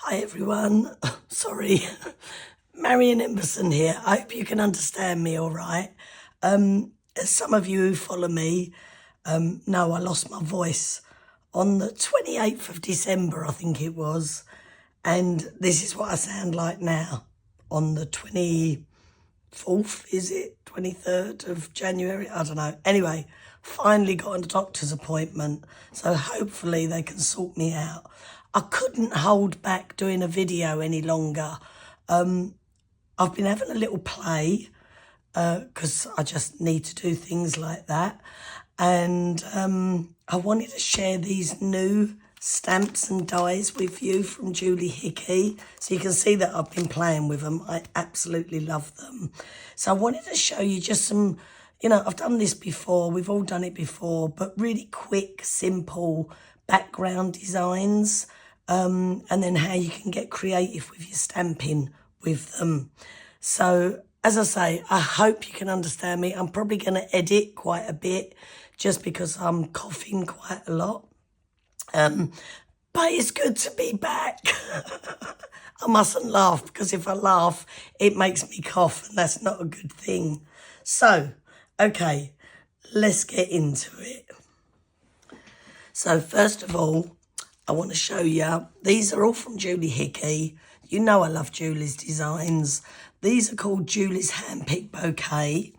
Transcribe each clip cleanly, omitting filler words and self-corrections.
Hi everyone, sorry, Marion Embossing here. I hope you can understand me all right. As some of you who follow me know, I lost my voice on the 28th of December, I think it was. And this is what I sound like now on the 24th, is it? 23rd of January? I don't know. Anyway, finally got a doctor's appointment, so hopefully they can sort me out. I couldn't hold back doing a video any longer. I've been having a little play because I just need to do things like that. And I wanted to share these new stamps and dies with you from Julie Hickey. So you can see that I've been playing with them. I absolutely love them. So I wanted to show you just some, you know, I've done this before. We've all done it before, but really quick, simple background designs. And then how you can get creative with your stamping with them. So, as I say, I hope you can understand me. I'm probably going to edit quite a bit just because I'm coughing quite a lot. But it's good to be back. I mustn't laugh because if I laugh, it makes me cough and that's not a good thing. So, okay, let's get into it. So, first of all, I want to show you, these are all from Julie Hickey. You know I love Julie's designs. These are called Julie's Handpicked Bouquet.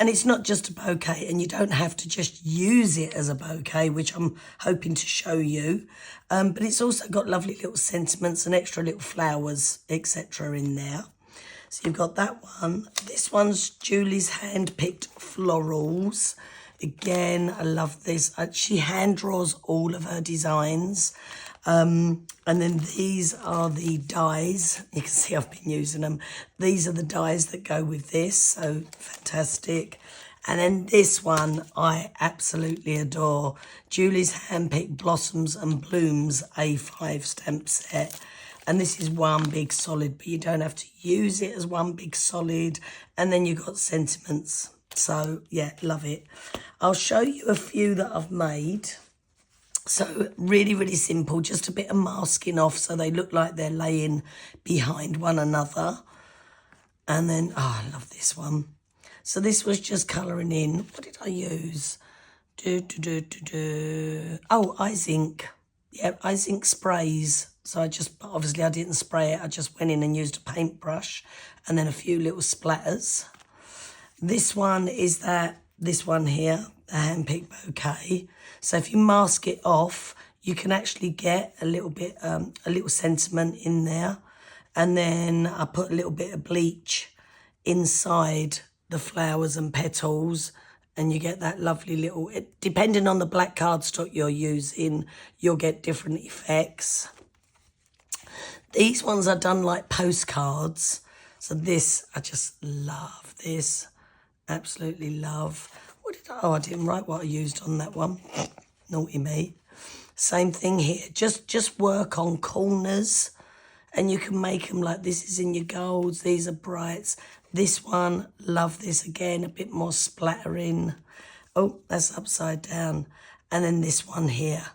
And it's not just a bouquet, and you don't have to just use it as a bouquet, which I'm hoping to show you. But it's also got lovely little sentiments and extra little flowers, etc. in there. So you've got that one. This one's Julie's Handpicked Florals. Again, I love this. She hand draws all of her designs. And then these are the dies. You can see I've been using them. These are the dies that go with this. So fantastic. And then this one I absolutely adore. Julie's Handpicked Blossoms and Blooms A5 stamp set. And this is one big solid, but you don't have to use it as one big solid. And then you've got sentiments. So, yeah, love it. I'll show you a few that I've made. So, really, really simple. Just a bit of masking off so they look like they're laying behind one another. And then, oh, I love this one. So, this was just colouring in. What did I use? Oh, Ice ink. Yeah, Ice ink sprays. So, obviously, I didn't spray it. I just went in and used a paintbrush and then a few little splatters. This one is this one here, the Handpicked Bouquet. So if you mask it off, you can actually get a little bit, a little sentiment in there. And then I put a little bit of bleach inside the flowers and petals. And you get that lovely little, depending on the black cardstock you're using, you'll get different effects. These ones are done like postcards. So this, I just love this. Absolutely love. I didn't write what I used on that one. Naughty me. Same thing here. Just work on corners and you can make them like this is in your golds. These are brights. This one, love this again. A bit more splattering. Oh, that's upside down. And then this one here.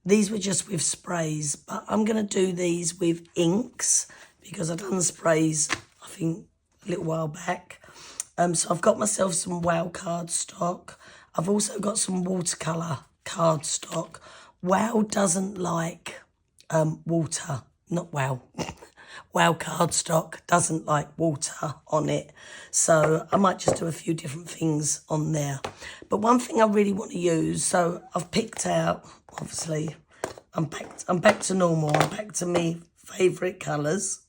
These were just with sprays, but I'm going to do these with inks because I've done sprays, I think, a little while back. So I've got myself some Wow cardstock. I've also got some watercolour cardstock. Wow doesn't like water. Not Wow. Wow cardstock doesn't like water on it. So I might just do a few different things on there. But one thing I really want to use, so I've picked out, obviously, I'm back to normal. I'm back to me favourite colours.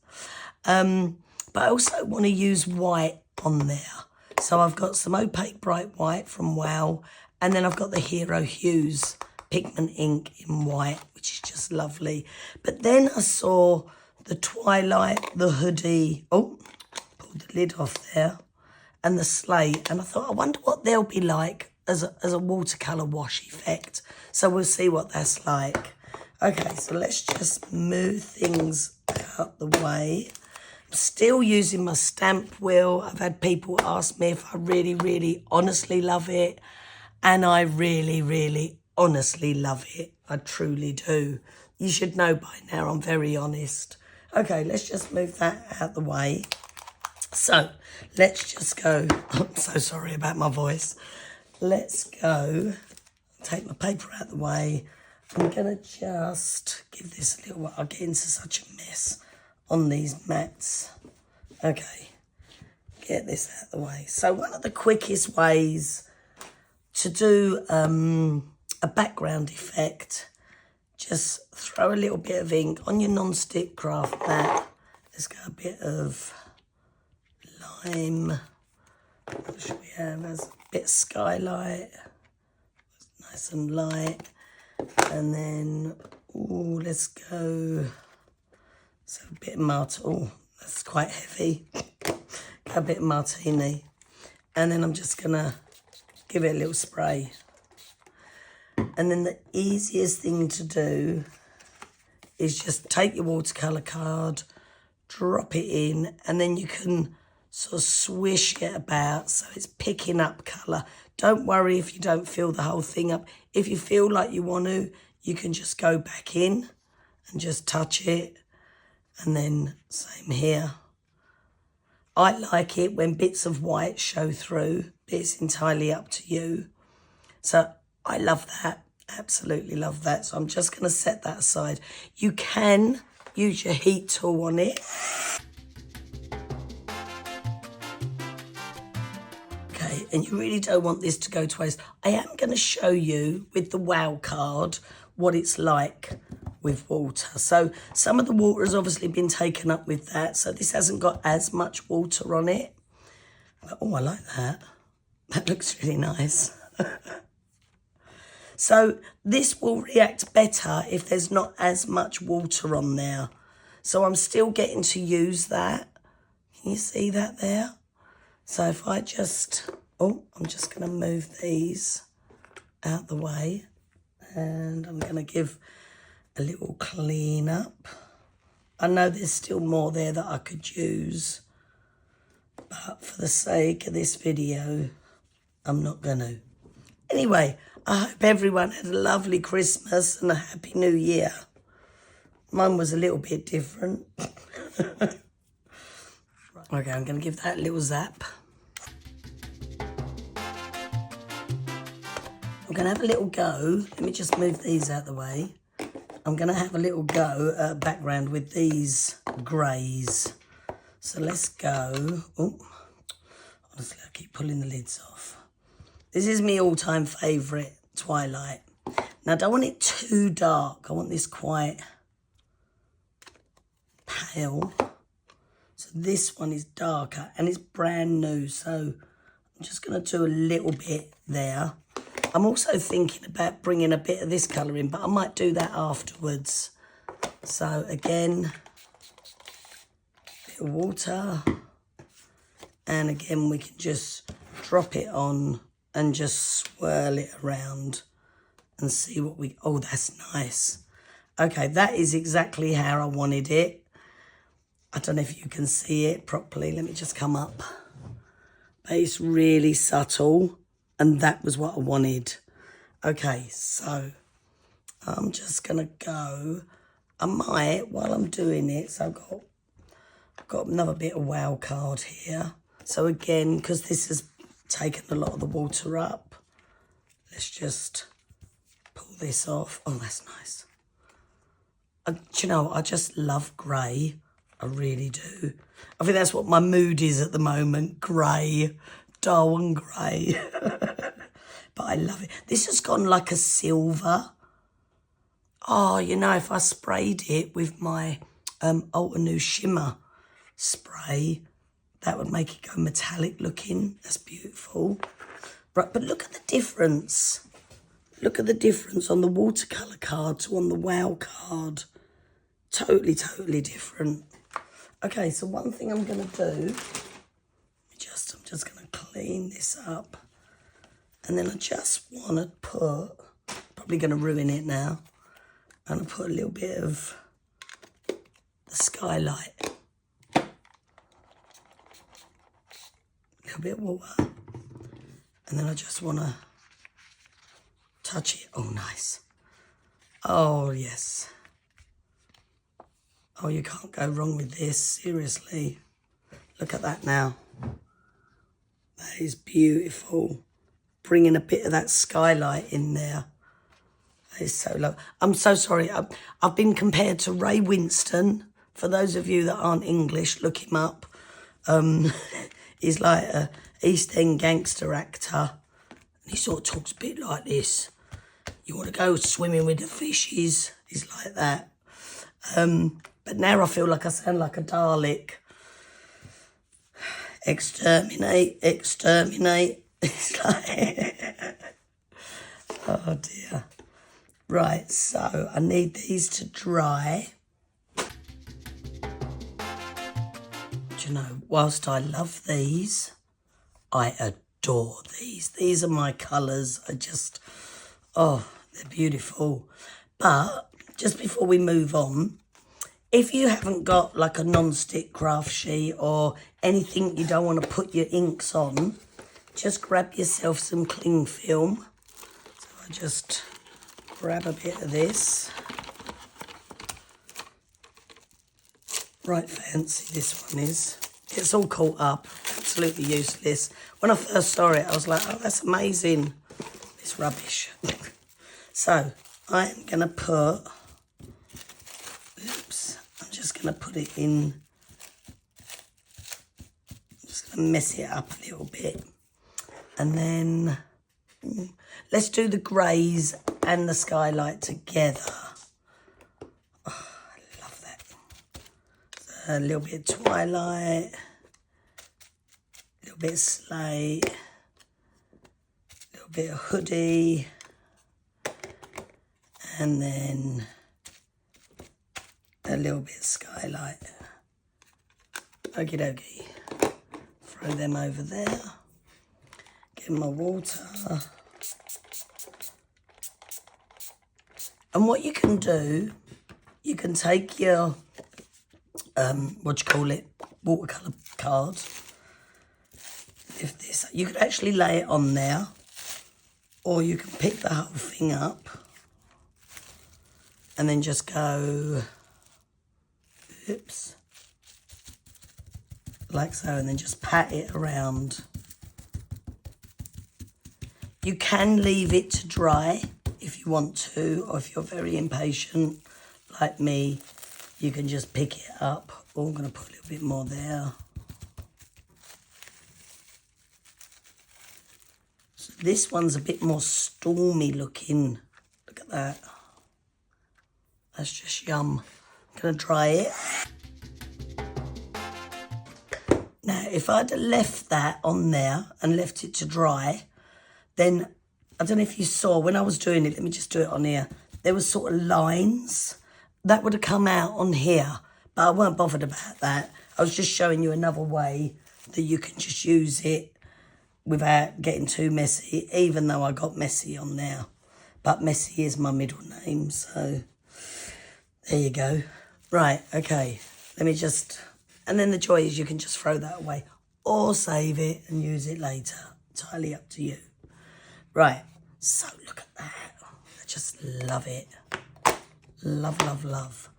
But I also want to use white on there. So I've got some opaque bright white from Wow, and then I've got the Hero Hues pigment ink in white, which is just lovely. But then I saw the Twilight, the hoodie, oh, pulled the lid off there, and the slate, and I thought, I wonder what they'll be like as a watercolour wash effect. So we'll see what that's like. Okay, so let's just move things out the way. Still using my stamp wheel. I've had people ask me if I really, really honestly love it. And I really, really honestly love it. I truly do. You should know by now I'm very honest. Okay, let's just move that out the way. So let's just go. I'm so sorry about my voice. Let's go. Take my paper out the way. I'm going to just give this a little while. I'll get into such a mess on these mats. Okay, get this out the way. So one of the quickest ways to do a background effect, just throw a little bit of ink on your non-stick craft mat. Let's go a bit of lime. What should we have? As a bit of Skylight. Nice and light. And then, ooh, let's go. So a bit of oh, that's quite heavy. Go a bit of Martini. And then I'm just going to give it a little spray. And then the easiest thing to do is just take your watercolour card, drop it in, and then you can sort of swish it about so it's picking up colour. Don't worry if you don't fill the whole thing up. If you feel like you want to, you can just go back in and just touch it. And then same here. I like it when bits of white show through, but it's entirely up to you. So I love that, absolutely love that. So I'm just going to set that aside. You can use your heat tool on it. Okay, and you really don't want this to go to waste. I am going to show you with the wow card what it's like with water. So some of the water has obviously been taken up with that, so this hasn't got as much water on it. But, oh, I like that. That looks really nice. So this will react better if there's not as much water on there. So I'm still getting to use that. Can you see that there? So if I just, oh, I'm just going to move these out the way. And I'm going to give a little clean up. I know there's still more there that I could use. But for the sake of this video, I'm not going to. Anyway, I hope everyone had a lovely Christmas and a happy new year. Mine was a little bit different. Okay, I'm going to give that a little zap. I'm going to have a little go. Let me just move these out the way. I'm going to have a little go at a background with these greys. So let's go. Oh, honestly, I keep pulling the lids off. This is my all-time favourite Twilight. Now, I don't want it too dark. I want this quite pale. So this one is darker and it's brand new. So I'm just going to do a little bit there. I'm also thinking about bringing a bit of this colour in, but I might do that afterwards. So again, a bit of water. And again, we can just drop it on and just swirl it around and see what we... Oh, that's nice. Okay, that is exactly how I wanted it. I don't know if you can see it properly. Let me just come up. But it's really subtle, and that was what I wanted. Okay, so I'm just going to go. I might, while I'm doing it, so I've got another bit of wow card here. So again, because this has taken a lot of the water up, let's just pull this off. Oh, that's nice. Do you know, I just love grey. I really do. I think that's what my mood is at the moment. Grey. Darwin grey. But I love it. This has gone like a silver. Oh, you know, if I sprayed it with my Ultra Shimmer spray, that would make it go metallic looking. That's beautiful. Right, but look at the difference. Look at the difference on the watercolour card to on the wow card. Totally, totally different. Okay, so one thing I'm going to do, I'm just going to clean this up. And then I just want to put, probably going to ruin it now, I'm going to put a little bit of the Skylight. A little bit of water. And then I just want to touch it. Oh, nice. Oh, yes. Oh, you can't go wrong with this, seriously. Look at that now. That is beautiful. Bringing a bit of that skylight in there. That is so low. I'm so sorry. I've been compared to Ray Winston. For those of you that aren't English, look him up. He's like a East End gangster actor. And he sort of talks a bit like this. You want to go swimming with the fishes? He's like that. But now I feel like I sound like a Dalek. Exterminate, exterminate. It's like... oh dear. Right, so I need these to dry. Do you know, whilst I love these, I adore these. These are my colours. I just, oh, they're beautiful. But just before we move on, if you haven't got like a non-stick craft sheet or anything you don't want to put your inks on, just grab yourself some cling film. So I just grab a bit of this. Right fancy this one is. It's all caught up, absolutely useless. When I first saw it, I was like, oh, that's amazing. It's rubbish. So I am going to put... I'm just going to put it in, I'm just going to mess it up a little bit. And then let's do the greys and the skylight together. Oh, I love that. So a little bit of twilight, a little bit of slate, a little bit of hoodie, and then a little bit of skylight. Okie dokie. Throw them over there. Get my water. And what you can do, you can take your, watercolour card. Lift this up. You could actually lay it on there, or you can pick the whole thing up and then just go... oops, like so, and then just pat it around. You can leave it to dry if you want to, or if you're very impatient like me, you can just pick it up. Oh, I'm going to put a little bit more there. So this one's a bit more stormy looking. Look at that. That's just yum. I'm going to dry it. Now, if I'd have left that on there and left it to dry, then, I don't know if you saw, when I was doing it, let me just do it on here, there was sort of lines that would have come out on here, but I weren't bothered about that. I was just showing you another way that you can just use it without getting too messy, even though I got messy on there. But Messy is my middle name, so there you go. Right, okay, let me just... And then the joy is you can just throw that away or save it and use it later. Entirely up to you. Right, so look at that. I just love it. Love, love, love.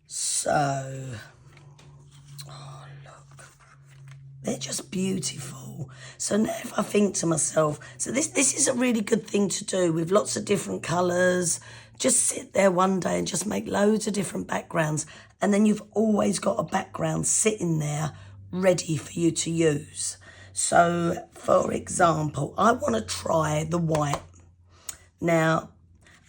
So, oh, look. They're just beautiful. So now if I think to myself, so this is a really good thing to do with lots of different colours. Just sit there one day and just make loads of different backgrounds. And then you've always got a background sitting there ready for you to use. So, for example, I want to try the white. Now,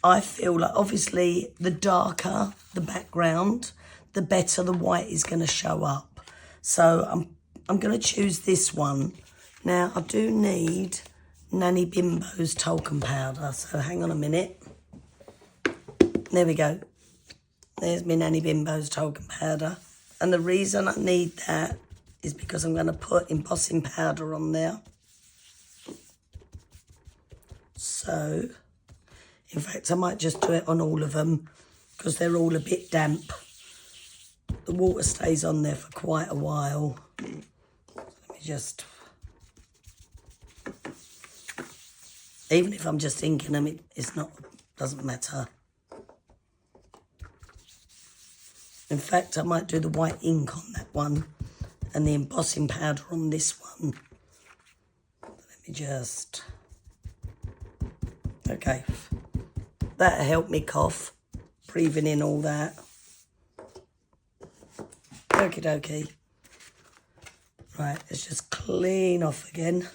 I feel like obviously the darker the background, the better the white is going to show up. So I'm going to choose this one. Now, I do need Nanny Bimbo's talcum powder. So hang on a minute. There we go. There's my Nanny Bimbo's talcum powder. And the reason I need that is because I'm going to put embossing powder on there. So, in fact, I might just do it on all of them because they're all a bit damp. The water stays on there for quite a while. Let me just... Even if I'm just inking them, it's not, doesn't matter. In fact, I might do the white ink on that one and the embossing powder on this one. Let me just... Okay. That helped me cough, breathing in all that. Okie dokie. Right, let's just clean off again.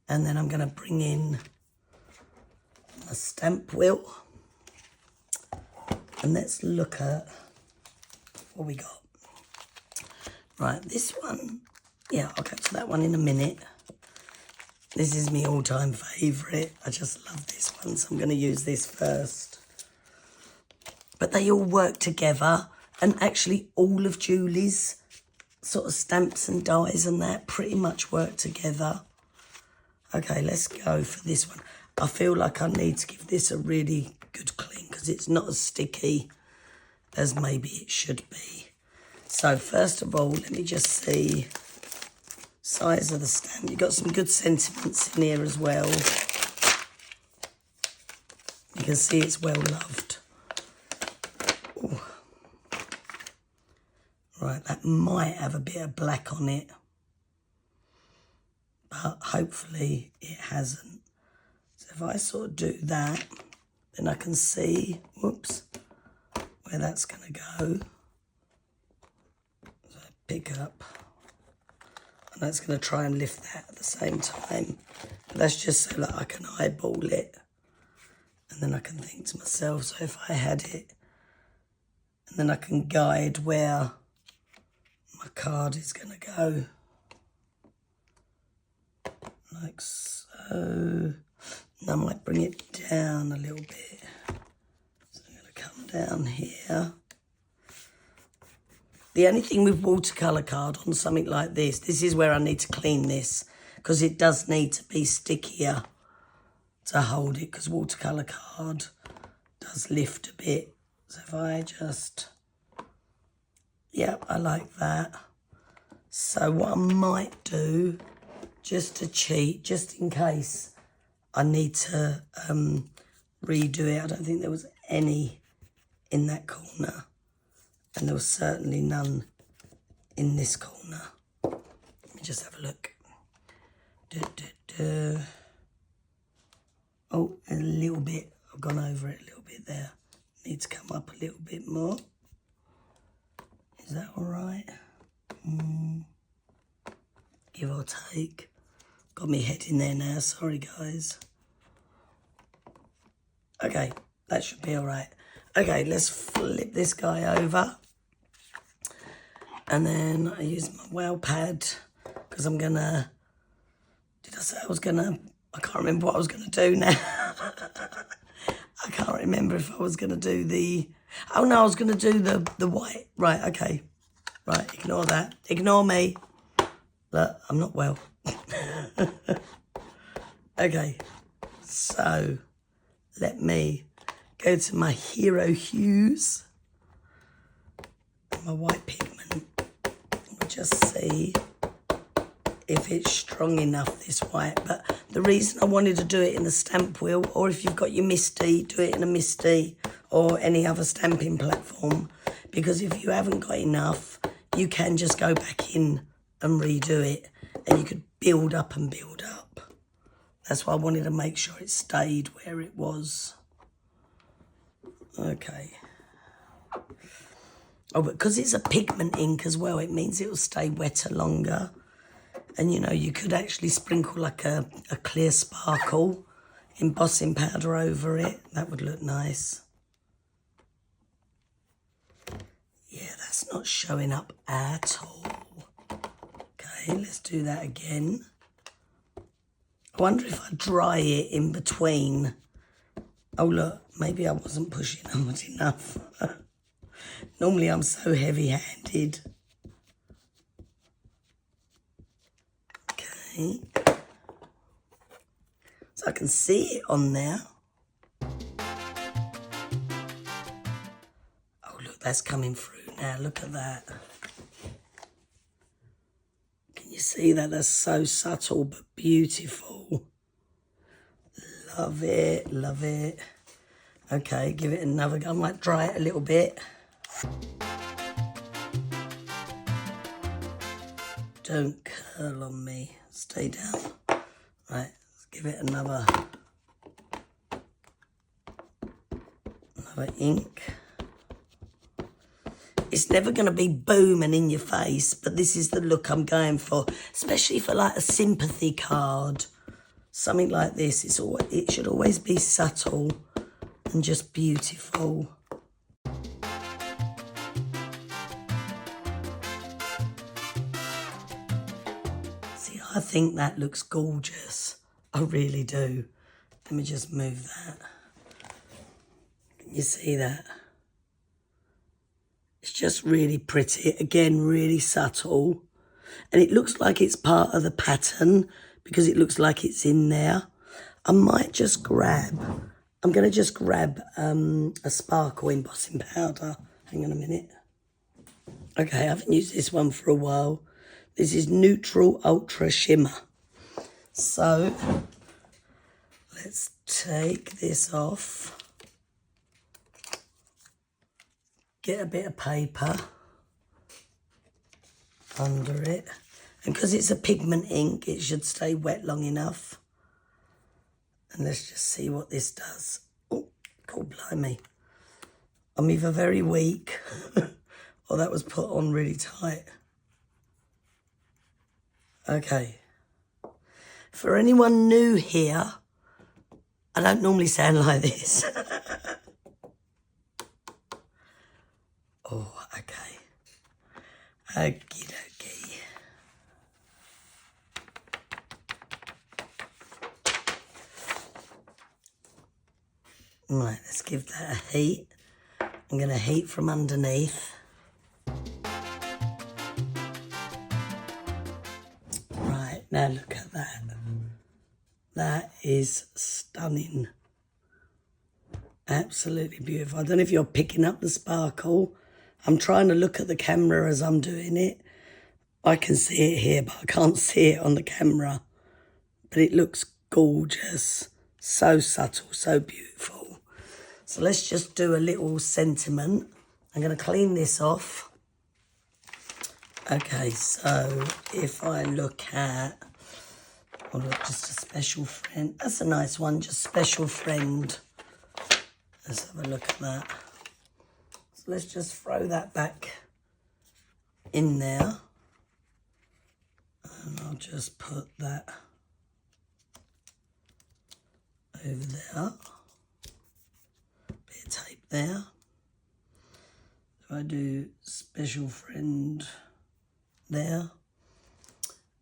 And then I'm going to bring in a stamp wheel. And let's look at what we got. Right, this one, yeah, I'll get to that one in a minute. This is my all-time favourite. I just love this one, so I'm going to use this first. But they all work together, and actually all of Julie's sort of stamps and dies and that pretty much work together. Okay, let's go for this one. I feel like I need to give this a really good clean because it's not as sticky as maybe it should be. So first of all, let me just see size of the stamp. You've got some good sentiments in here as well. You can see it's well loved. Ooh. Right, that might have a bit of black on it, but hopefully it hasn't. So if I sort of do that, then I can see, whoops, where that's going to go. So I pick up, and that's going to try and lift that at the same time. But that's just so that I can eyeball it, and then I can think to myself, so if I had it, and then I can guide where my card is going to go. Like so. And I might bring it down a little bit. So I'm going to come down here. The only thing with watercolour card on something like this is where I need to clean this, because it does need to be stickier to hold it, because watercolour card does lift a bit. So if I just, yep, I like that. So what I might do, just to cheat, just in case I need to redo it. I don't think there was any in that corner, and there was certainly none in this corner. Let me just have a look. Oh, a little bit. I've gone over it a little bit there. Needs to come up a little bit more. Is that all right? Give or take. Got me head in there now. Sorry, guys. Okay, that should be all right. Okay, let's flip this guy over. And then I use my whale pad because I'm going to... Did I say I was going to... I can't remember what I was going to do now. I can't remember if I was going to do the... Oh, no, I was going to do the white. Right, okay. Right, ignore that. Ignore me. Look, I'm not well. Okay, so let me go to my hero Hues. My white pigment. We'll just see if it's strong enough, this white. But the reason I wanted to do it in the stamp wheel, or if you've got your Misty, do it in a Misty or any other stamping platform, because if you haven't got enough, you can just go back in and redo it, and you could build up and build up. That's why I wanted to make sure it stayed where it was. Okay. Oh, but because it's a pigment ink as well, it means it will stay wetter longer. And, you know, you could actually sprinkle like a clear sparkle embossing powder over it. That would look nice. Yeah, that's not showing up at all. Okay, let's do that again. I wonder if I dry it in between. Oh, look, maybe I wasn't pushing hard enough. Normally I'm so heavy-handed. Okay. So I can see it on there. Oh, look, that's coming through now. Look at that. Can you see that? That's so subtle but beautiful. Love it, love it. Okay, give it another go. I might dry it a little bit. Don't curl on me. Stay down. Right, let's give it another ink. It's never going to be booming in your face, but this is the look I'm going for, especially for like a sympathy card. Something like this, it should always be subtle and just beautiful. See, I think that looks gorgeous. I really do. Let me just move that. Can you see that? It's just really pretty. Again, really subtle. And it looks like it's part of the pattern because it looks like it's in there. I might just grab, I'm going to just grab a sparkle embossing powder. Hang on a minute. Okay, I haven't used this one for a while. This is Neutral Ultra Shimmer. So, let's take this off. Get a bit of paper under it. And because it's a pigment ink, it should stay wet long enough. And let's just see what this does. Oh, God blimey. I'm either very weak or that was put on really tight. Okay. For anyone new here, I don't normally sound like this. Oh, okay. Okie dokie. Right, let's give that a heat. I'm going to heat from underneath. Right, now look at that. That is stunning. Absolutely beautiful. I don't know if you're picking up the sparkle. I'm trying to look at the camera as I'm doing it. I can see it here, but I can't see it on the camera. But it looks gorgeous. So subtle, so beautiful. So let's just do a little sentiment. I'm going to clean this off. Okay, so if I look at, oh look, just a special friend. That's a nice one, just special friend. Let's have a look at that. So let's just throw that back in there. And I'll just put that over there. Bit of tape there. So I do special friend there.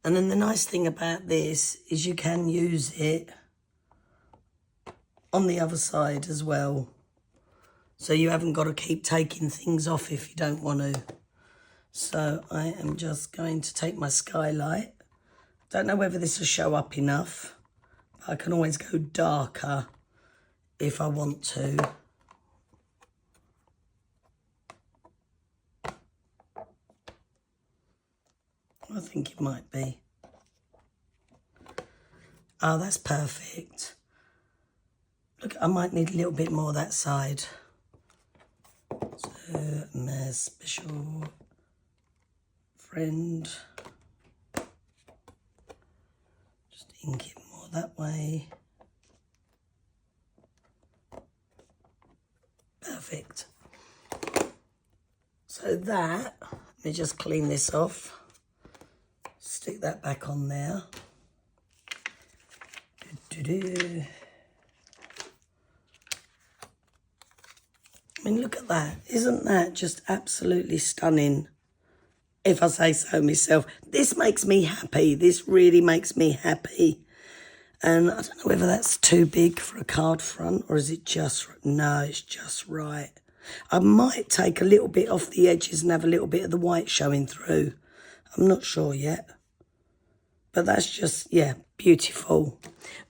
And then the nice thing about this is you can use it on the other side as well. So you haven't got to keep taking things off if you don't want to. So I am just going to take my Skylight. Don't know whether this will show up enough. But I can always go darker if I want to. I think it might be. Oh, that's perfect. Look, I might need a little bit more that side. So, my special friend. Just ink it more that way. Perfect. So that, let me just clean this off. Stick that back on there. I mean, look at that. Isn't that just absolutely stunning? If I say so myself. This makes me happy. This really makes me happy. And I don't know whether that's too big for a card front or is it just... No, it's just right. I might take a little bit off the edges and have a little bit of the white showing through. I'm not sure yet. But that's just, yeah, beautiful.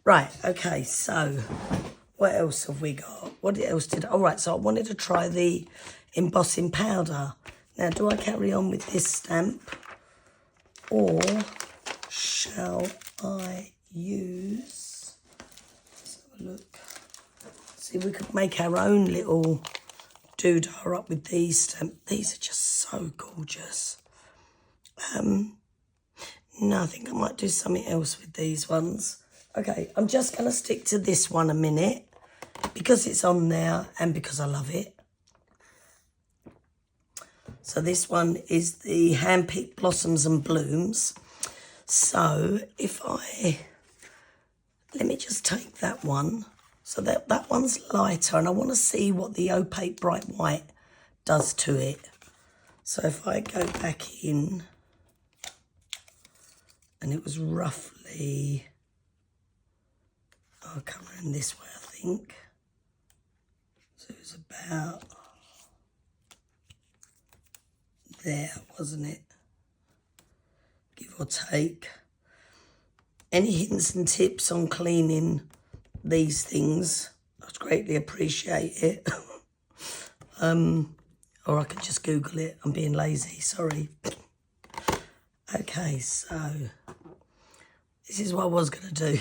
Right, okay, so what else have we got? What else did... All right, so I wanted to try the embossing powder. Now, do I carry on with this stamp? Or shall I use... Let's have a look. See, we could make our own little doodah up with these stamps. These are just so gorgeous. No, I think I might do something else with these ones. Okay, I'm just going to stick to this one a minute because it's on there and because I love it. So this one is the Handpicked Blossoms and Blooms. So if let me just take that one. So that one's lighter and I want to see what the Opaque Bright White does to it. So if I go back in, and it was roughly, I'll come in this way, I think. So it was about there, wasn't it? Give or take. Any hints and tips on cleaning these things, I'd greatly appreciate it. Or I could just Google it. I'm being lazy, sorry. Okay, so this is what I was going to do.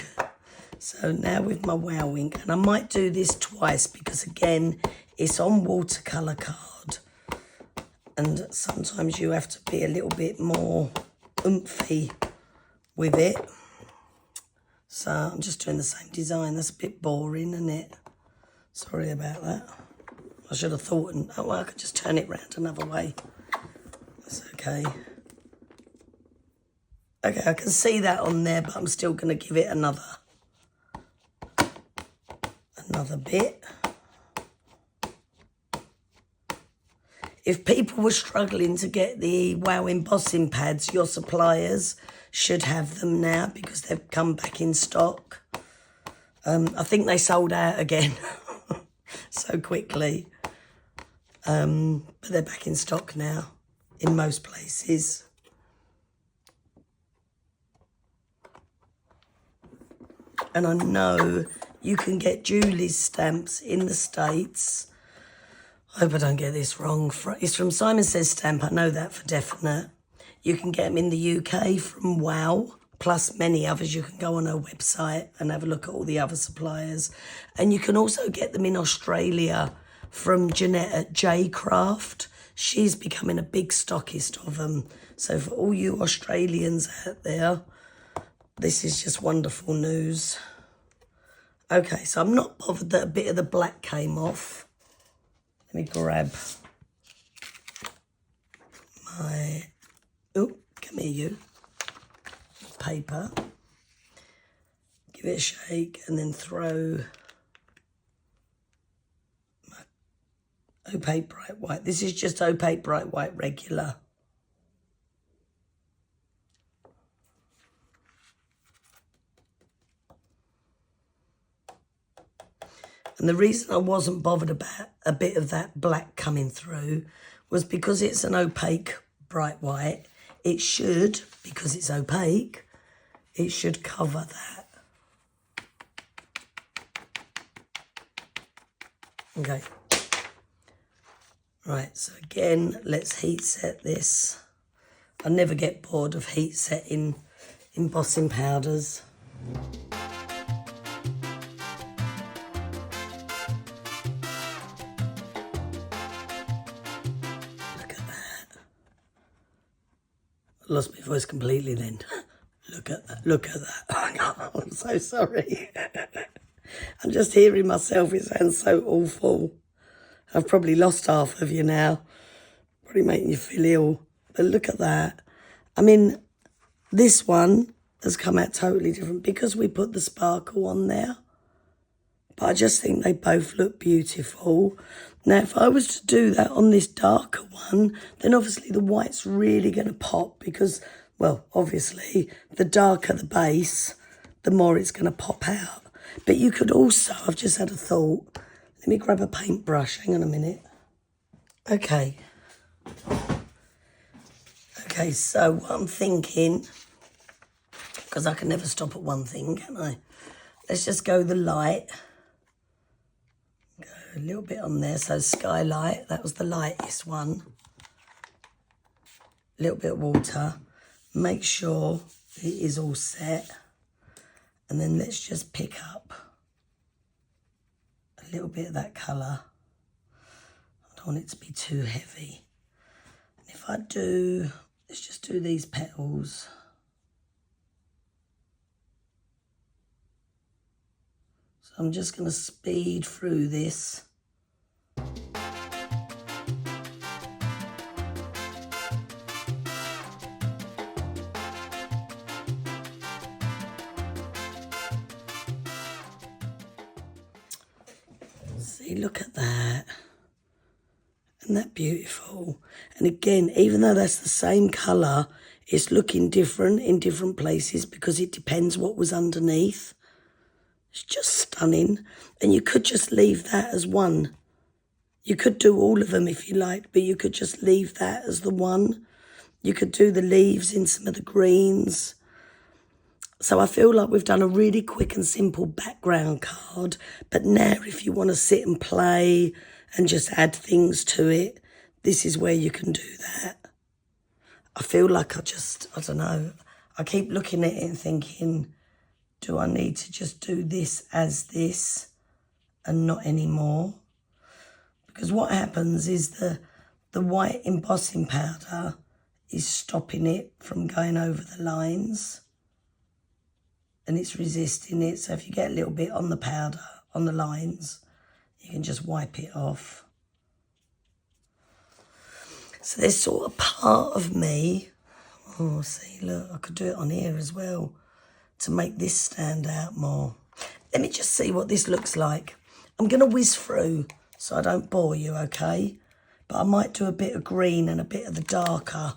So now with my Wow ink, and I might do this twice because again, it's on watercolour card. And sometimes you have to be a little bit more oomphy with it. So I'm just doing the same design. That's a bit boring, isn't it? Sorry about that. I should have thought, oh, well, I could just turn it round another way. That's okay. Okay, I can see that on there, but I'm still going to give it another bit. If people were struggling to get the Wow embossing pads, your suppliers should have them now because they've come back in stock. I think they sold out again so quickly. But they're back in stock now in most places. And I know you can get Julie's stamps in the States. I hope I don't get this wrong. It's from Simon Says Stamp. I know that for definite. You can get them in the UK from Wow, plus many others. You can go on her website and have a look at all the other suppliers. And you can also get them in Australia from Jeanette at J Craft. She's becoming a big stockist of them. So for all you Australians out there, this is just wonderful news. Okay, so I'm not bothered that a bit of the black came off. Let me grab my, oh, come here you, paper. Give it a shake and then throw my Opaque Bright White. This is just Opaque Bright White regular. And the reason I wasn't bothered about a bit of that black coming through was because it's an opaque bright white. It should, because it's opaque, it should cover that. Okay. Right, so again, let's heat set this. I never get bored of heat setting embossing powders. Lost my voice completely then. Look at that, look at that. Oh, I'm so sorry. I'm just hearing myself, it sounds so awful. I've probably lost half of you now. Probably making you feel ill. But look at that. I mean, this one has come out totally different because we put the sparkle on there. But I just think they both look beautiful. Now, if I was to do that on this darker one, then obviously the white's really going to pop because, well, obviously, the darker the base, the more it's going to pop out. But you could also, I've just had a thought. Let me grab a paintbrush. Hang on a minute. Okay. Okay, so what I'm thinking, because I can never stop at one thing, can I? Let's just go the light. Go a little bit on there. So Skylight, that was the lightest one. A little bit of water. Make sure it is all set. And then let's just pick up a a little bit of that colour. I don't want it to be too heavy. And if I do, let's just do these petals. So I'm just going to speed through this. See, look at that. Isn't that beautiful? And again, even though that's the same colour, it's looking different in different places because it depends what was underneath. It's just stunning. And you could just leave that as one. You could do all of them if you liked, but you could just leave that as the one. You could do the leaves in some of the greens. So I feel like we've done a really quick and simple background card. But now if you want to sit and play and just add things to it, this is where you can do that. I feel like I don't know, I keep looking at it and thinking, do I need to just do this as this and not anymore? Because what happens is the white embossing powder is stopping it from going over the lines. And it's resisting it. So if you get a little bit on the powder, on the lines, you can just wipe it off. So there's sort of part of me, oh, see, look, I could do it on here as well to make this stand out more. Let me just see what this looks like. I'm going to whiz through so I don't bore you, okay? But I might do a bit of green and a bit of the darker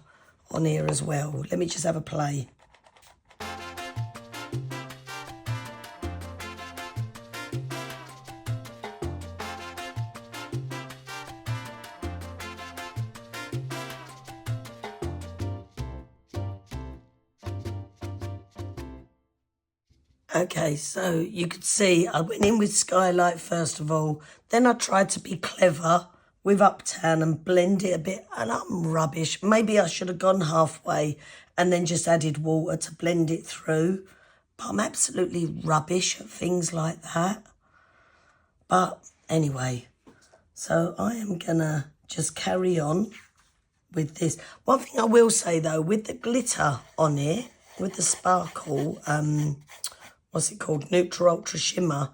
on here as well. Let me just have a play. Okay, so you could see I went in with Skylight first of all. Then I tried to be clever with Uptown and blend it a bit. And I'm rubbish. Maybe I should have gone halfway and then just added water to blend it through. But I'm absolutely rubbish at things like that. But anyway, so I am going to just carry on with this. One thing I will say though, with the glitter on it, with the sparkle, what's it called, Neutral Ultra Shimmer,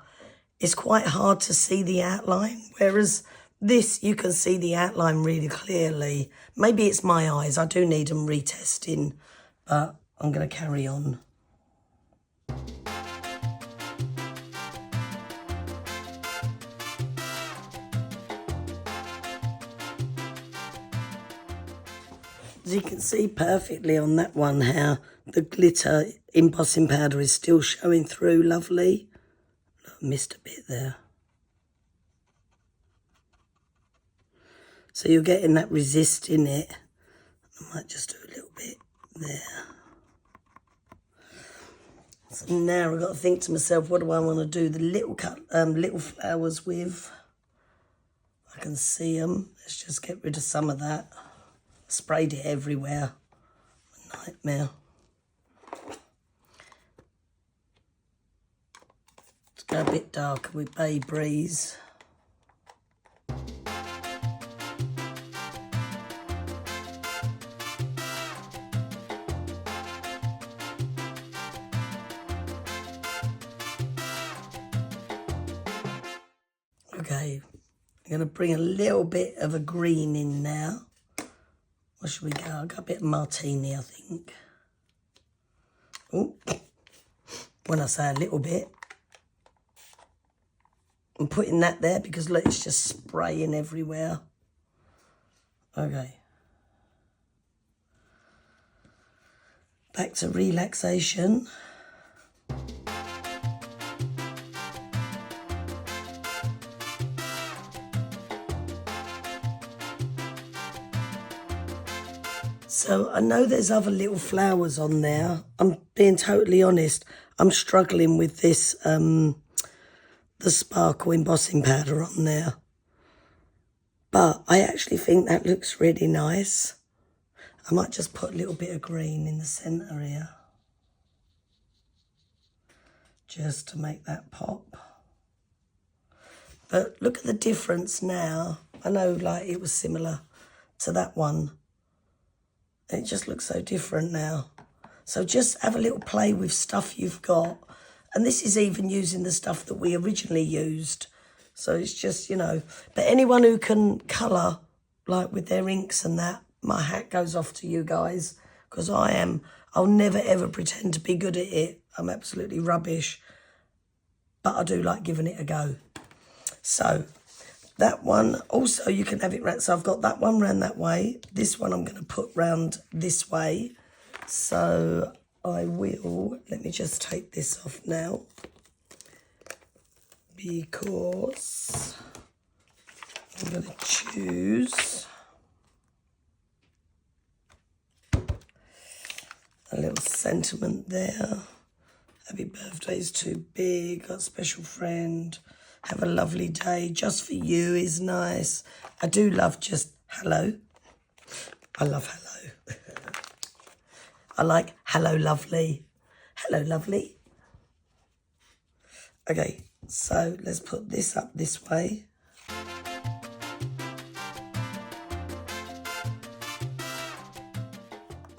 it's quite hard to see the outline, whereas this, you can see the outline really clearly. Maybe it's my eyes, I do need them retesting, but I'm going to carry on. As you can see perfectly on that one how the glitter embossing powder is still showing through lovely. I missed a bit there. So you're getting that resist in it. I might just do a little bit there. So now I've got to think to myself, what do I want to do the little flowers with? I can see them. Let's just get rid of some of that. Sprayed it everywhere. A nightmare. Let's go a bit darker with Bay Breeze. Okay, I'm going to bring a little bit of a green in now. Where should we go? I've got a bit of martini, I think. Oh, when I say a little bit, I'm putting that there because look, it's just spraying everywhere. Okay. Back to relaxation. So I know there's other little flowers on there. I'm being totally honest. I'm struggling with this, the sparkle embossing powder on there. But I actually think that looks really nice. I might just put a little bit of green in the centre here. Just to make that pop. But look at the difference now. I know, like, it was similar to that one. It just looks so different now. So just have a little play with stuff you've got. And this is even using the stuff that we originally used. So it's just, you know. But anyone who can colour, like with their inks and that, my hat goes off to you guys. Because I'll never ever pretend to be good at it. I'm absolutely rubbish. But I do like giving it a go. So that one, also you can have it round. So I've got that one round that way. This one I'm going to put round this way. So I will, let me just take this off now. Because I'm going to choose a little sentiment there. Happy birthday's too big, got a special friend. Have a lovely day, just for you is nice. I do love just hello. I love hello. I like hello lovely. Hello lovely. Okay, so let's put this up this way.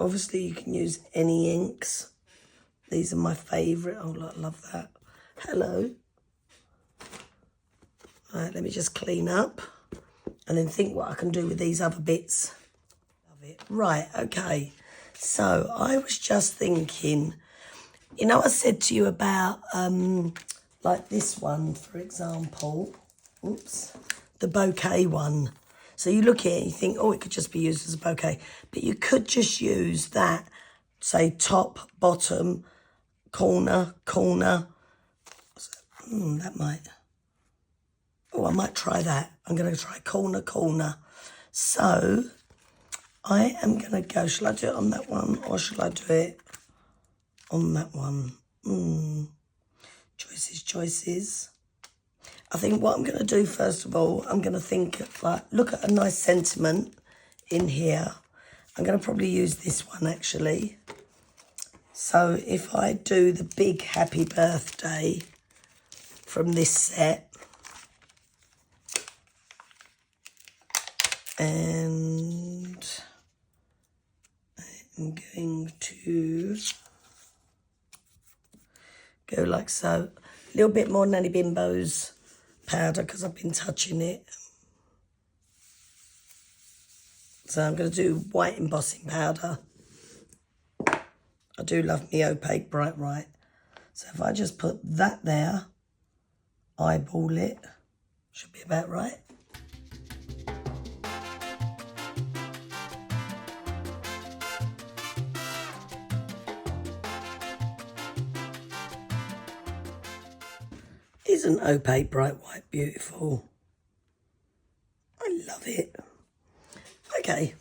Obviously you can use any inks. These are my favourite. Oh, I love that. Hello. All right, let me just clean up and then think what I can do with these other bits. Love it. Right, okay. So I was just thinking, you know, I said to you about, like this one, for example. Oops. The bouquet one. So you look at it and you think, oh, it could just be used as a bouquet. But you could just use that, say, top, bottom, corner. That might... Oh, I might try that. I'm going to try corner. So I am going to go, shall I do it on that one or shall I do it on that one? Choices. I think what I'm going to do, first of all, I'm going to think, like, look at a nice sentiment in here. I'm going to probably use this one, actually. So if I do the big happy birthday from this set, and I'm going to go like so. A little bit more Nanny Bimbo's powder because I've been touching it. So I'm going to do white embossing powder. I do love me opaque bright white. So if I just put that there, eyeball it, should be about right. Isn't opaque bright white beautiful? I love it. Okay.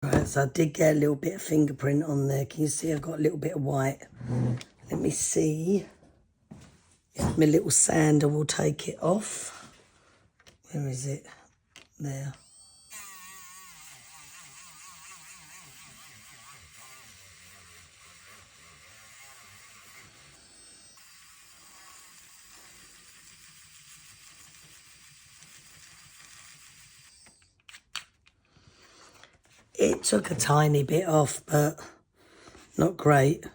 Right, so I did get a little bit of fingerprint on there. Can you see I've got a little bit of white? Let me see if my little sander will take it off. Where is it? There. It took a tiny bit off, but not great.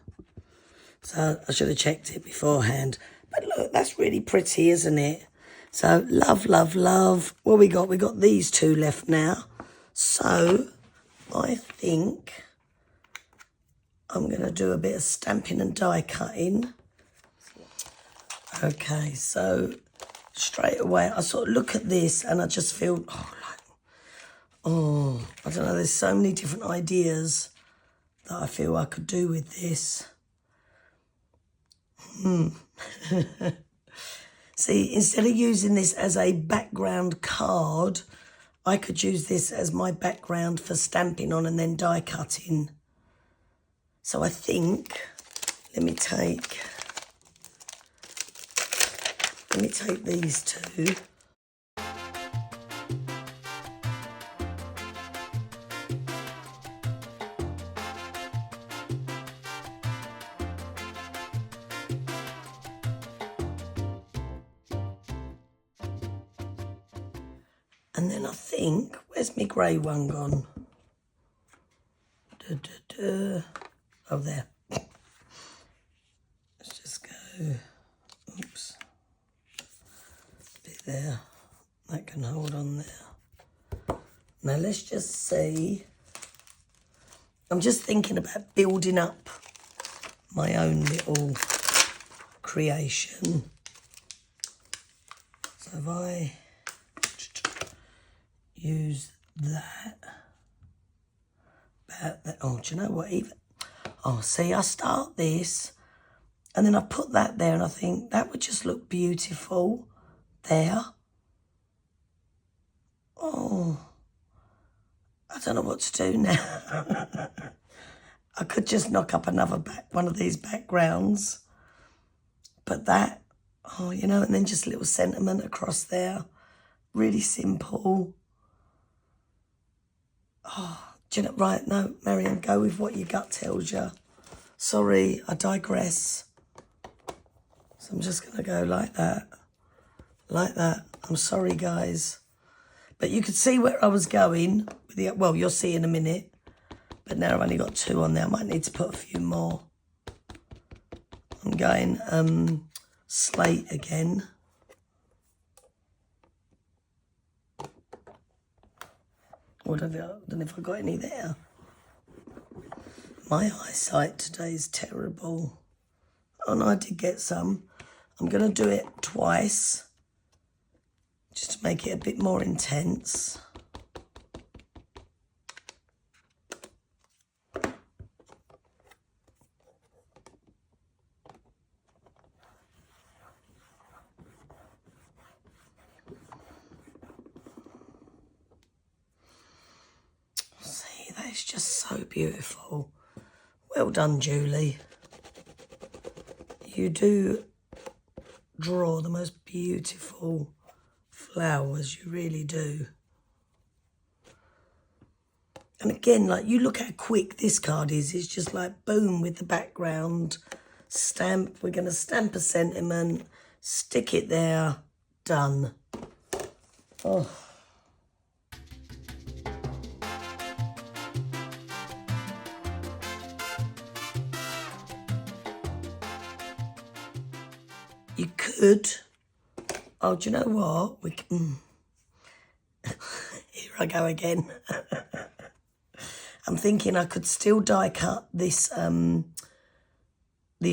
So I should have checked it beforehand. But look, that's really pretty, isn't it? So love. What we got? We got these two left now. So I think I'm going to do a bit of stamping and die cutting. Okay, so straight away I sort of look at this and I just feel, oh, I don't know, there's so many different ideas that I feel I could do with this. See, instead of using this as a background card, I could use this as my background for stamping on and then die cutting. So I think, let me take these two. And then I think, where's my grey one gone? Oh, there. Let's just go, oops, bit there. That can hold on there. Now let's just see. I'm just thinking about building up my own little creation. So if I use that, about that, oh, do you know what, even, oh, see, I start this, and then I put that there, and I think that would just look beautiful there. Oh, I don't know what to do now. I could just knock up another one of these backgrounds, but that, oh, you know, and then just a little sentiment across there. Really simple. Oh, do you know, right, no, Marion, go with what your gut tells you. Sorry, I digress. So I'm just going to go like that. Like that. I'm sorry, guys. But you could see where I was going. With the, well, you'll see in a minute. But now I've only got two on there. I might need to put a few more. I'm going slate again. I don't know if I got any there. My eyesight today is terrible. Oh no, I did get some. I'm going to do it twice, just to make it a bit more intense. It's just so beautiful. Well done, Julie. You do draw the most beautiful flowers, you really do. And again, like, you look how quick this card is. It's just like boom with the background. Stamp, we're going to stamp a sentiment, stick it there, done. Oh. You could, oh, do you know what? We can, here I go again. I'm thinking I could still die cut this, the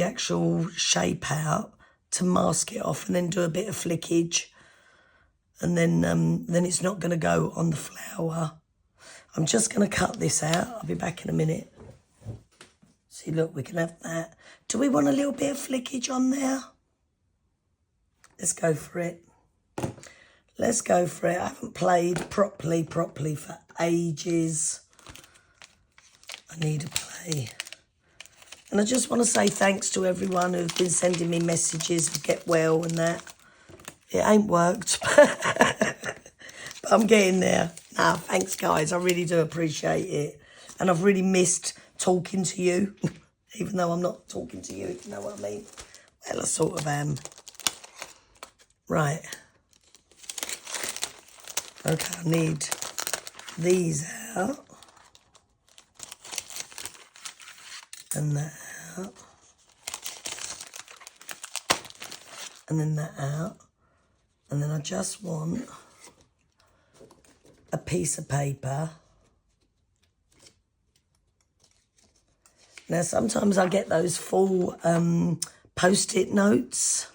actual shape out to mask it off and then do a bit of flickage. And then it's not going to go on the flower. I'm just going to cut this out. I'll be back in a minute. See, look, we can have that. Do we want a little bit of flickage on there? Let's go for it. Let's go for it. I haven't played properly for ages. I need to play. And I just want to say thanks to everyone who's been sending me messages of get well and that. It ain't worked, but I'm getting there. Nah, thanks, guys. I really do appreciate it. And I've really missed talking to you, even though I'm not talking to you, if you know what I mean. Well, I sort of am. Right. Okay, I need these out. And that out. And then that out. And then I just want a piece of paper. Now, sometimes I get those full Post-it notes.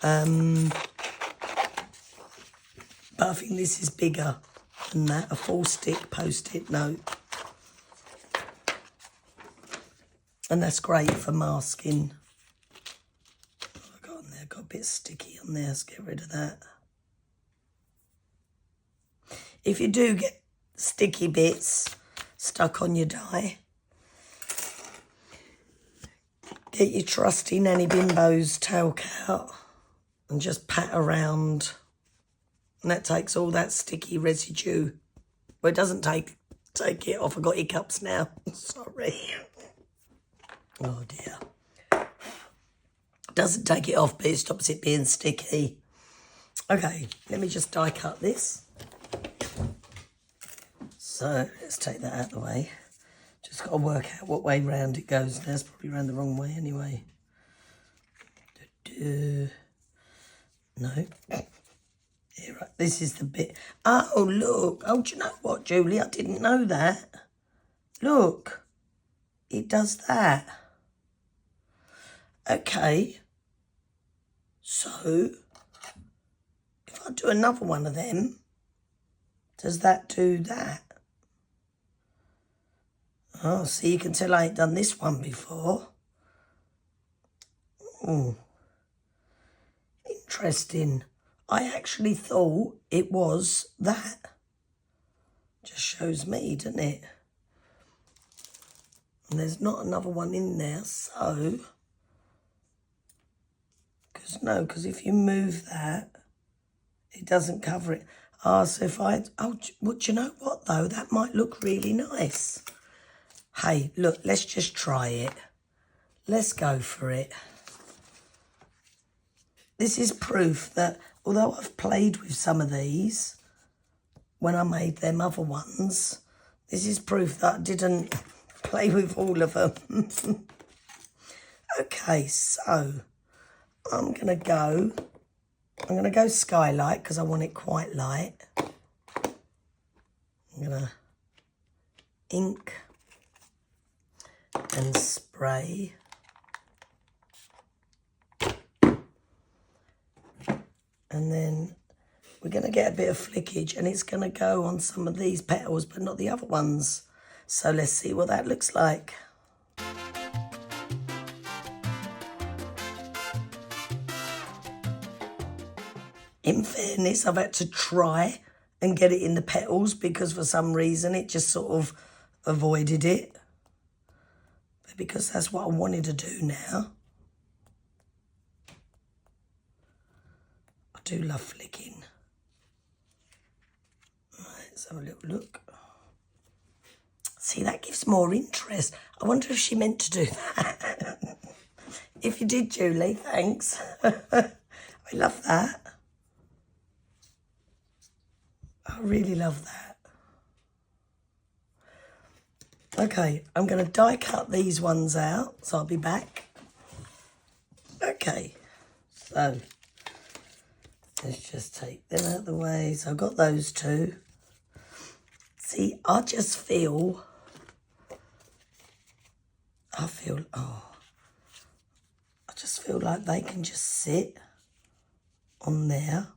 But I think this is bigger than that, a full stick Post-it note. And that's great for masking. What have I got on there? Got a bit bit sticky on there. Let's get rid of that. If you do get sticky bits stuck on your die, get your trusty Nanny Bimbo's talc out and just pat around. And that takes all that sticky residue. Well, it doesn't take it off. I've got hiccups now. Sorry. Oh, dear. Doesn't take it off, but it stops it being sticky. Okay, let me just die cut this. So let's take that out of the way. Just got to work out what way round it goes now. It's probably round the wrong way anyway. No. Here, right. This is the bit. Oh, look. Oh, do you know what, Julie? I didn't know that. Look. It does that. Okay. So, if I do another one of them, does that do that? Oh, see, you can tell I ain't done this one before. Oh, interesting. I actually thought it was that. Just shows me, doesn't it? And there's not another one in there, so... Because if you move that, it doesn't cover it. Ah, so if I... Oh, well, do you know what, though? That might look really nice. Hey, look, let's just try it. Let's go for it. This is proof that, although I've played with some of these when I made them other ones, this is proof that I didn't play with all of them. Okay, so I'm going to go Skylight because I want it quite light. I'm going to ink and spray. And then we're going to get a bit of flickage and it's going to go on some of these petals, but not the other ones. So let's see what that looks like. In fairness, I've had to try and get it in the petals because for some reason it just sort of avoided it. But because that's what I wanted to do now. I do love flicking. Right, let's have a little look. See, that gives more interest. I wonder if she meant to do that. If you did, Julie, thanks. I love that. I really love that. Okay, I'm going to die cut these ones out, so I'll be back. Okay, so let's just take them out of the way. So I've got those two. See, I just feel, I just feel like they can just sit on there.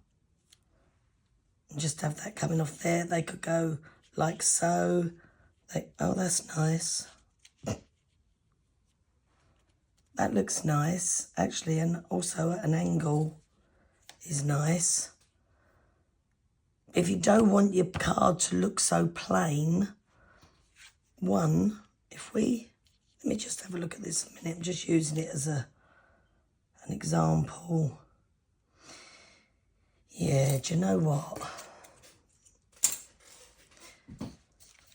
Just have that coming off there. They could go like so. Oh, that's nice. That looks nice, actually, and also at an angle is nice. If you don't want your card to look so plain, let me just have a look at this a minute. I'm just using it as an example. Yeah, do you know what?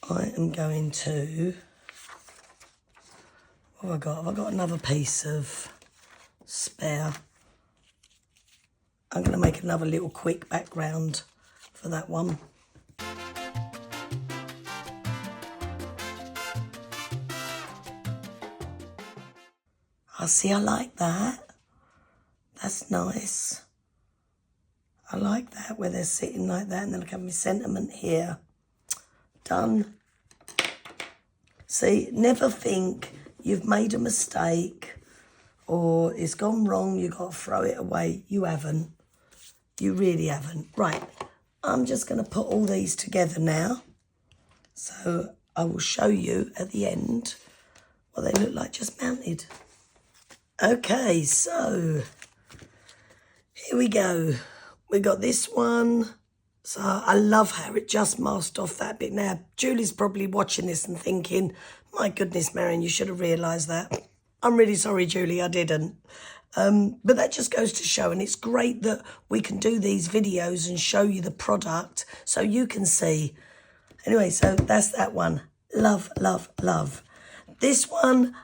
I am going to... What have I got? Have I got another piece of spare? I'm going to make another little quick background for that one. I see, I like that. That's nice. I like that, where they're sitting like that, and then I have my sentiment here. Done. See, never think you've made a mistake or it's gone wrong, you've got to throw it away. You haven't. You really haven't. Right, I'm just going to put all these together now. So I will show you at the end what they look like just mounted. Okay, so Here we go. We got this one. So I love how it just masked off that bit. Now, Julie's probably watching this and thinking, my goodness, Marion, you should have realised that. I'm really sorry, Julie, I didn't. But that just goes to show, and it's great that we can do these videos and show you the product so you can see. Anyway, so that's that one. Love, love, love. This one,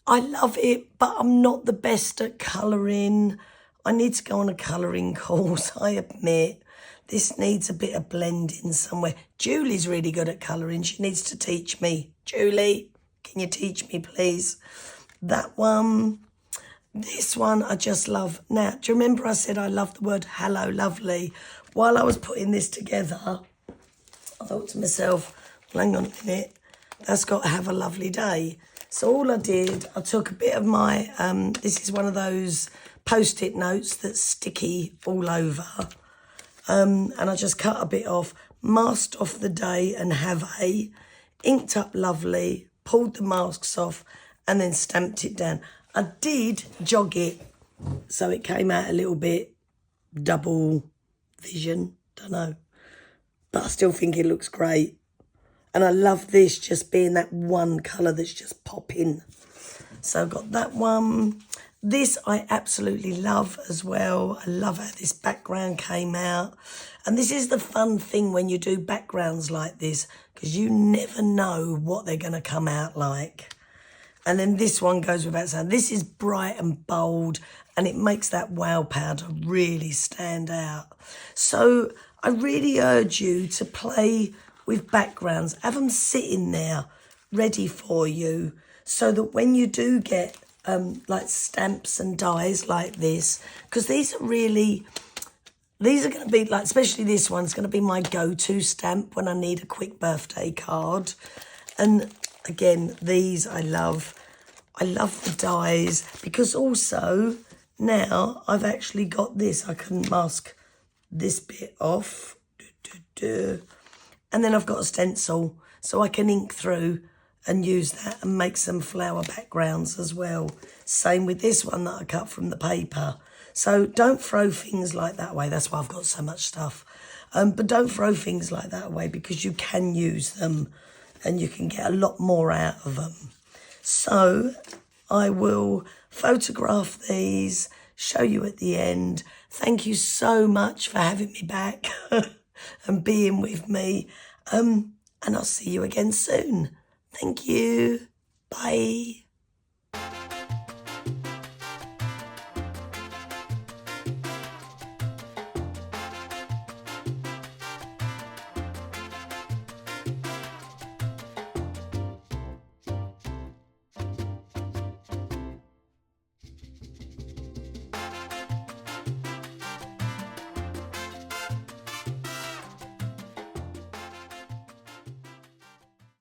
I love it, but I'm not the best at colouring. I need to go on a colouring course, I admit. This needs a bit of blending somewhere. Julie's really good at colouring. She needs to teach me. Julie, can you teach me, please? That one. This one I just love. Now, do you remember I said I love the word hello, lovely? While I was putting this together, I thought to myself, well, hang on a minute, that's got to have a lovely day. So all I did, I took a bit of my, this is one of those Post-it notes that's sticky all over. And I just cut a bit off, masked off the day and have a, inked up lovely, pulled the masks off and then stamped it down. I did jog it, so it came out a little bit double vision, don't know. But I still think it looks great. And I love this just being that one colour that's just popping. So I've got that one. This I absolutely love as well. I love how this background came out. And this is the fun thing when you do backgrounds like this, because you never know what they're going to come out like. And then this one goes without saying. This is bright and bold, and it makes that wow powder really stand out. So I really urge you to play with backgrounds. Have them sitting there ready for you so that when you do get like stamps and dies like this, because these are going to be like, especially this one's going to be my go-to stamp when I need a quick birthday card. And again, these I love. I love the dies because also now I've actually got this. I can mask this bit off. And then I've got a stencil so I can ink through and use that and make some flower backgrounds as well. Same with this one that I cut from the paper. So don't throw things like that away. That's why I've got so much stuff. But don't throw things like that away because you can use them and you can get a lot more out of them. So I will photograph these, show you at the end. Thank you so much for having me back and being with me. And I'll see you again soon. Thank you. Bye.